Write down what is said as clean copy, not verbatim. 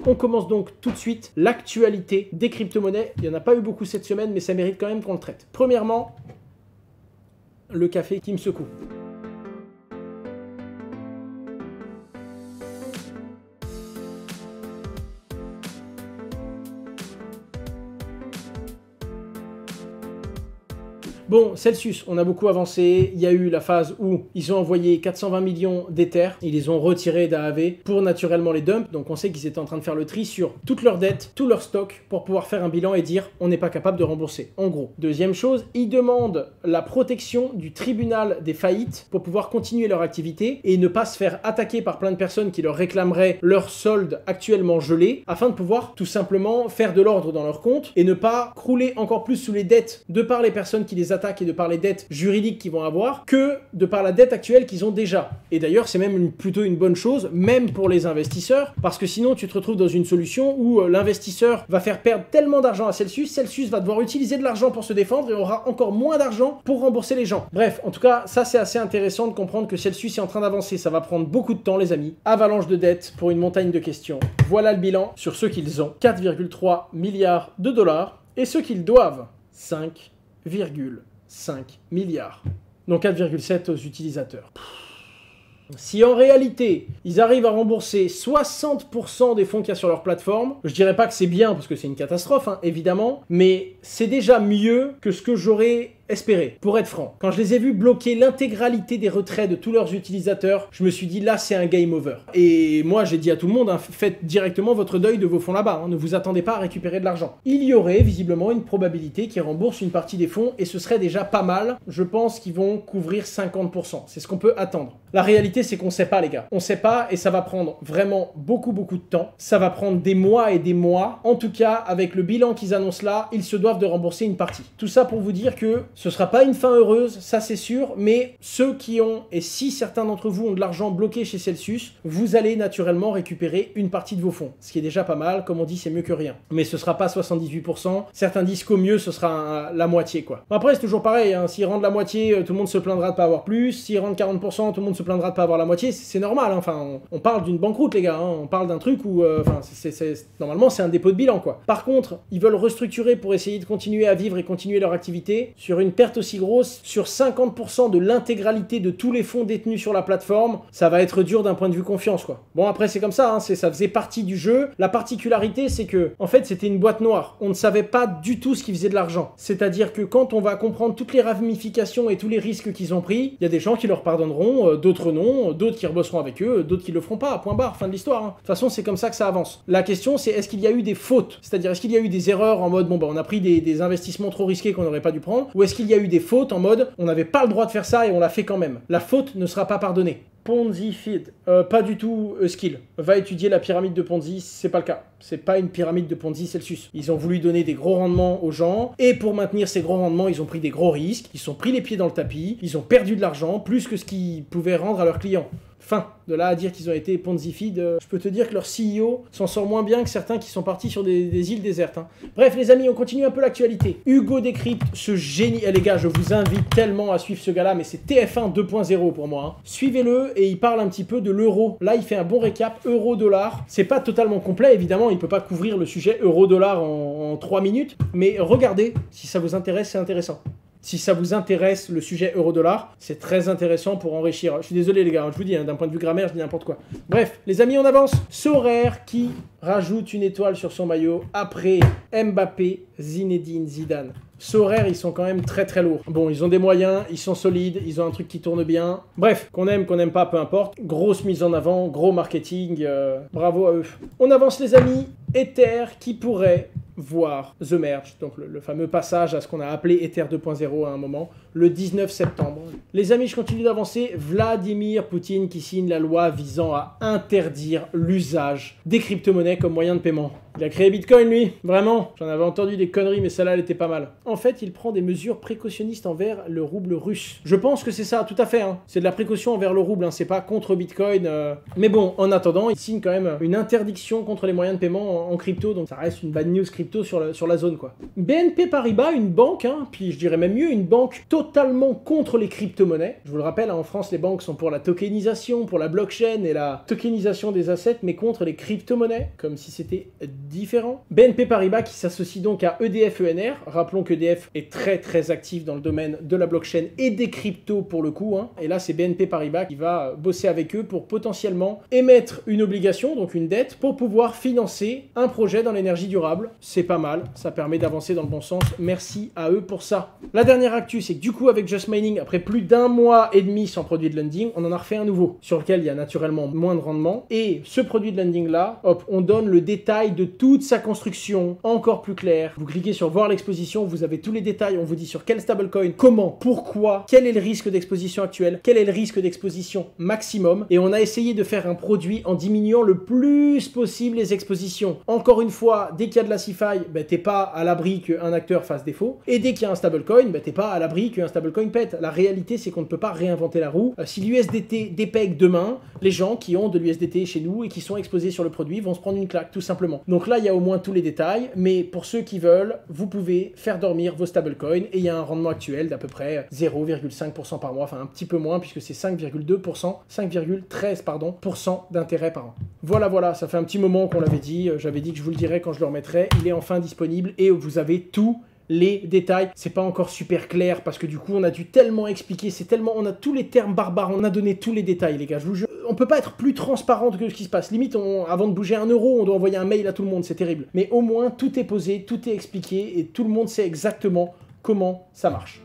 On commence donc tout de suite l'actualité des crypto-monnaies. Il n'y en a pas eu beaucoup cette semaine, mais ça mérite quand même qu'on le traite. Premièrement, le café qui me secoue. Bon, Celsius, on a beaucoup avancé. Il y a eu la phase où ils ont envoyé 420 millions d'Ether. Ils les ont retirés d'AAV pour naturellement les dump. Donc on sait qu'ils étaient en train de faire le tri sur toutes leurs dettes, tout leur stock pour pouvoir faire un bilan et dire on n'est pas capable de rembourser. En gros. Deuxième chose, ils demandent la protection du tribunal des faillites pour pouvoir continuer leur activité et ne pas se faire attaquer par plein de personnes qui leur réclameraient leur solde actuellement gelé afin de pouvoir tout simplement faire de l'ordre dans leur compte et ne pas crouler encore plus sous les dettes de par les personnes qui les attaquent et de par les dettes juridiques qu'ils vont avoir que de par la dette actuelle qu'ils ont déjà. Et d'ailleurs, c'est même plutôt une bonne chose, même pour les investisseurs, parce que sinon tu te retrouves dans une solution où l'investisseur va faire perdre tellement d'argent à Celsius, Celsius va devoir utiliser de l'argent pour se défendre et aura encore moins d'argent pour rembourser les gens. Bref, en tout cas, ça c'est assez intéressant de comprendre que Celsius est en train d'avancer, ça va prendre beaucoup de temps les amis. Avalanche de dettes pour une montagne de questions. Voilà le bilan sur ceux qu'ils ont, 4,3 milliards de dollars, et ceux qu'ils doivent, 5,5 milliards. Donc 4,7 aux utilisateurs. Si en réalité, ils arrivent à rembourser 60% des fonds qu'il y a sur leur plateforme, je dirais pas que c'est bien parce que c'est une catastrophe, hein, évidemment, mais c'est déjà mieux que ce que j'aurais espéré, pour être franc. Quand je les ai vus bloquer l'intégralité des retraits de tous leurs utilisateurs, je me suis dit là c'est un game over. Et moi j'ai dit à tout le monde, hein, faites directement votre deuil de vos fonds là-bas, hein, ne vous attendez pas à récupérer de l'argent. Il y aurait visiblement une probabilité qu'ils remboursent une partie des fonds et ce serait déjà pas mal. Je pense qu'ils vont couvrir 50%, c'est ce qu'on peut attendre. La réalité c'est qu'on sait pas les gars, on sait pas et ça va prendre vraiment beaucoup de temps. Ça va prendre des mois et des mois. En tout cas avec le bilan qu'ils annoncent là, ils se doivent de rembourser une partie. Tout ça pour vous dire que ce sera pas une fin heureuse, ça c'est sûr, mais ceux qui ont, et si certains d'entre vous ont de l'argent bloqué chez Celsius, vous allez naturellement récupérer une partie de vos fonds. Ce qui est déjà pas mal, comme on dit, c'est mieux que rien. Mais ce sera pas 78%, certains disent qu'au mieux ce sera la moitié quoi. Après c'est toujours pareil, hein. S'ils rendent la moitié, tout le monde se plaindra de pas avoir plus, s'ils rendent 40%, tout le monde se plaindra de pas avoir la moitié, c'est normal, hein. Enfin on parle d'une banqueroute les gars, hein. On parle d'un truc où, normalement c'est un dépôt de bilan quoi. Par contre, ils veulent restructurer pour essayer de continuer à vivre et continuer leur activité sur une perte aussi grosse, sur 50% de l'intégralité de tous les fonds détenus sur la plateforme, ça va être dur d'un point de vue confiance quoi. Bon après c'est comme ça, hein, ça faisait partie du jeu. La particularité c'est que en fait c'était une boîte noire, on ne savait pas du tout ce qui faisait de l'argent. C'est-à-dire que quand on va comprendre toutes les ramifications et tous les risques qu'ils ont pris, il y a des gens qui leur pardonneront, d'autres non, d'autres qui rebosseront avec eux, d'autres qui le feront pas, point barre, fin de l'histoire. Hein. De toute façon c'est comme ça que ça avance. La question c'est est-ce qu'il y a eu des fautes, c'est-à-dire est-ce qu'il y a eu des erreurs en mode bon bah on a pris des investissements trop risqués qu'on n'aurait pas dû prendre, ou est-ce qu'il y a eu des fautes en mode on n'avait pas le droit de faire ça et on l'a fait quand même. La faute ne sera pas pardonnée. Ponzi Feed, pas du tout skill. Va étudier la pyramide de Ponzi, c'est pas le cas. C'est pas une pyramide de Ponzi Celsius. Ils ont voulu donner des gros rendements aux gens, et pour maintenir ces gros rendements, ils ont pris des gros risques, ils se sont pris les pieds dans le tapis, ils ont perdu de l'argent, plus que ce qu'ils pouvaient rendre à leurs clients. Fin. De là à dire qu'ils ont été Ponzi Feed, je peux te dire que leur CEO s'en sort moins bien que certains qui sont partis sur des îles désertes. Hein. Bref les amis, on continue un peu l'actualité. Hugo Décrypte, ce génie. Les gars, je vous invite tellement à suivre ce gars-là, mais c'est TF1 2.0 pour moi. Hein. Suivez-le et il parle un petit peu de l'euro. Là, il fait un bon récap euro-dollar. C'est pas totalement complet, évidemment, il peut pas couvrir le sujet euro-dollar en 3 minutes, mais regardez, si ça vous intéresse, c'est intéressant. Si ça vous intéresse le sujet euro-dollar, c'est très intéressant pour enrichir. Je suis désolé les gars, je vous dis, hein, d'un point de vue grammaire, je dis n'importe quoi. Bref, les amis, on avance. Sorare qui rajoute une étoile sur son maillot après Mbappé, Zinedine Zidane. Sorare, ils sont quand même très lourds. Bon, ils ont des moyens, ils sont solides, ils ont un truc qui tourne bien. Bref, qu'on aime pas, peu importe. Grosse mise en avant, gros marketing, bravo à eux. On avance les amis. Ether qui pourrait voir The Merge, donc le fameux passage à ce qu'on a appelé Ether 2.0 à un moment, le 19 septembre. Les amis, je continue d'avancer. Vladimir Poutine qui signe la loi visant à interdire l'usage des crypto-monnaies comme moyen de paiement. Il a créé Bitcoin, lui. Vraiment. J'en avais entendu des conneries, mais celle-là, elle était pas mal. En fait, il prend des mesures précautionnistes envers le rouble russe. Je pense que c'est ça, tout à fait. Hein. C'est de la précaution envers le rouble, hein. C'est pas contre Bitcoin. Mais bon, en attendant, il signe quand même une interdiction contre les moyens de paiement en crypto. Donc ça reste une bad news crypto sur la zone, quoi. BNP Paribas, une banque, hein, puis je dirais même mieux, une banque totalement contre les crypto-monnaies. Je vous le rappelle, en France, les banques sont pour la tokenisation, pour la blockchain et la tokenisation des assets, mais contre les crypto-monnaies, comme si c'était différent. BNP Paribas qui s'associe donc à EDF ENR. Rappelons qu'EDF est très actif dans le domaine de la blockchain et des cryptos pour le coup. Et là, c'est BNP Paribas qui va bosser avec eux pour potentiellement émettre une obligation, donc une dette, pour pouvoir financer un projet dans l'énergie durable. C'est pas mal, ça permet d'avancer dans le bon sens. Merci à eux pour ça. La dernière actu, c'est que du coup, avec Just Mining, après plus d'1 mois et demi sans produit de lending, on en a refait un nouveau, sur lequel il y a naturellement moins de rendement. Et ce produit de lending là, hop, on donne le détail de toute sa construction, encore plus clair. Vous cliquez sur voir l'exposition, vous avez tous les détails, on vous dit sur quel stablecoin, comment, pourquoi, quel est le risque d'exposition actuel, quel est le risque d'exposition maximum. Et on a essayé de faire un produit en diminuant le plus possible les expositions. Encore une fois, dès qu'il y a de la CeFi, t'es pas à l'abri qu'un acteur fasse défaut. Et dès qu'il y a un stablecoin, t'es pas à l'abri qu'un stablecoin pète. La réalité, c'est qu'on ne peut pas réinventer la roue. Si l'USDT dépègue demain, les gens qui ont de l'USDT chez nous et qui sont exposés sur le produit vont se prendre une claque, tout simplement. Donc là, il y a au moins tous les détails, mais pour ceux qui veulent, vous pouvez faire dormir vos stablecoins et il y a un rendement actuel d'à peu près 0,5% par mois, enfin un petit peu moins puisque c'est 5,2%, 5,13% pardon, d'intérêt par an. Voilà, ça fait un petit moment qu'on l'avait dit, j'avais dit que je vous le dirais quand je le remettrai, il est enfin disponible et vous avez tout les détails. C'est pas encore super clair parce que du coup on a dû tellement expliquer, on a tous les termes barbares, on a donné tous les détails les gars, je vous jure. On peut pas être plus transparente que ce qui se passe. Limite, avant de bouger 1 euro, on doit envoyer un mail à tout le monde, c'est terrible. Mais au moins tout est posé, tout est expliqué et tout le monde sait exactement comment ça marche.